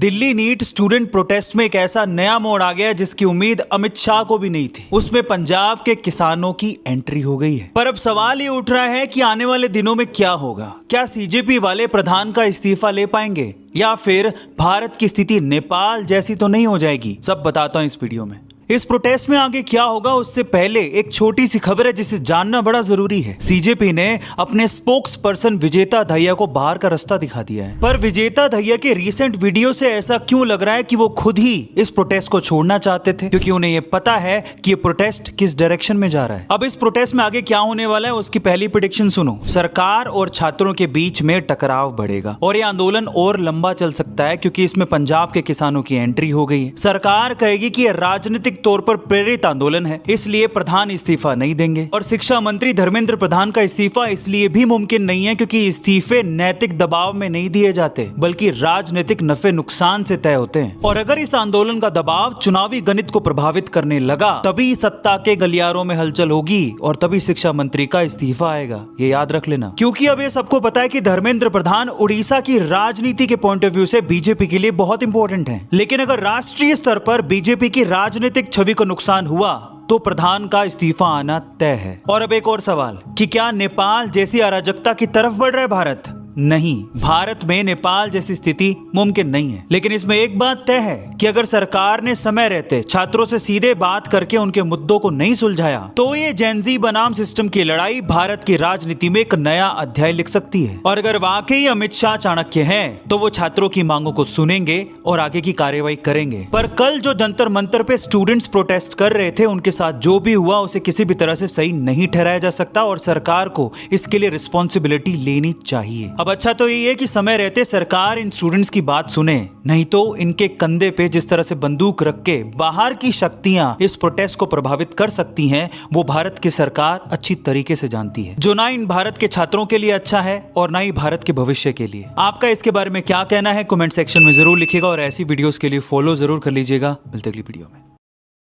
Delhi NEET student protest में एक ऐसा नया मोड़ आ गया जिसकी उम्मीद अमित शाह को भी नहीं थी। उसमें पंजाब के किसानों की एंट्री हो गई है। पर अब सवाल ये उठ रहा है कि आने वाले दिनों में क्या होगा। क्या सीजेपी वाले प्रधान का इस्तीफा ले पाएंगे या फिर भारत की स्थिति नेपाल जैसी तो नहीं हो जाएगी। सब बताता हूं इस वीडियो में। इस प्रोटेस्ट में आगे क्या होगा उससे पहले एक छोटी सी खबर है जिसे जानना बड़ा जरूरी है। सीजेपी ने अपने स्पोक्स पर्सन विजेता दहिया को बाहर का रास्ता दिखा दिया है। पर विजेता दहिया के रीसेंट वीडियो से ऐसा क्यों लग रहा है कि वो खुद ही इस प्रोटेस्ट को छोड़ना चाहते थे, क्योंकि उन्हें ये पता है कि ये प्रोटेस्ट किस डायरेक्शन में जा रहा है। अब इस प्रोटेस्ट में आगे क्या होने वाला है उसकी पहली प्रेडिक्शन सुनो। सरकार और छात्रों के बीच में टकराव बढ़ेगा और ये आंदोलन और लंबा चल सकता है, क्योंकि इसमें पंजाब के किसानों की एंट्री हो गई है। सरकार कहेगी कि राजनीतिक तौर पर प्रेरित आंदोलन है, इसलिए प्रधान इस्तीफा नहीं देंगे। और शिक्षा मंत्री धर्मेंद्र प्रधान का इस्तीफा इसलिए भी मुमकिन नहीं है क्योंकि इस्तीफे नैतिक दबाव में नहीं दिए जाते बल्कि राजनीतिक नफे नुकसान से तय होते हैं। और अगर इस आंदोलन का दबाव चुनावी गणित को प्रभावित करने लगा तभी सत्ता के गलियारों में हलचल होगी और तभी शिक्षा मंत्री का इस्तीफा आएगा। ये याद रख लेना, क्योंकि अब ये सबको पता है कि धर्मेंद्र प्रधान उड़ीसा की राजनीति के पॉइंट ऑफ व्यू से बीजेपी के लिए बहुत इंपॉर्टेंट है। लेकिन अगर राष्ट्रीय स्तर पर बीजेपी की राजनीतिक छवि को नुकसान हुआ तो प्रधान का इस्तीफा आना तय है। और अब एक और सवाल कि क्या नेपाल जैसी अराजकता की तरफ बढ़ रहा है भारत? नहीं, भारत में नेपाल जैसी स्थिति मुमकिन नहीं है। लेकिन इसमें एक बात तय है कि अगर सरकार ने समय रहते छात्रों से सीधे बात करके उनके मुद्दों को नहीं सुलझाया तो ये जेनजी बनाम सिस्टम की लड़ाई भारत की राजनीति में एक नया अध्याय लिख सकती है। और अगर वाकई अमित शाह चाणक्य हैं तो वो छात्रों की मांगों को सुनेंगे और आगे की कार्यवाही करेंगे। पर कल जो जंतर मंतर पे स्टूडेंट्स प्रोटेस्ट कर रहे थे उनके साथ जो भी हुआ उसे किसी भी तरह से सही नहीं ठहराया जा सकता और सरकार को इसके लिए रिस्पॉन्सिबिलिटी लेनी चाहिए। अब अच्छा तो ये है कि समय रहते सरकार इन स्टूडेंट्स की बात सुने, नहीं तो इनके कंधे पे जिस तरह से बंदूक रख के बाहर की शक्तियां इस प्रोटेस्ट को प्रभावित कर सकती हैं वो भारत की सरकार अच्छी तरीके से जानती है, जो ना इन भारत के छात्रों के लिए अच्छा है और ना ही भारत के भविष्य के लिए। आपका इसके बारे में क्या कहना है कमेंट सेक्शन में जरूर लिखिएगा और ऐसी वीडियोस के लिए फॉलो जरूर कर लीजिएगा। मिलते अगली वीडियो में।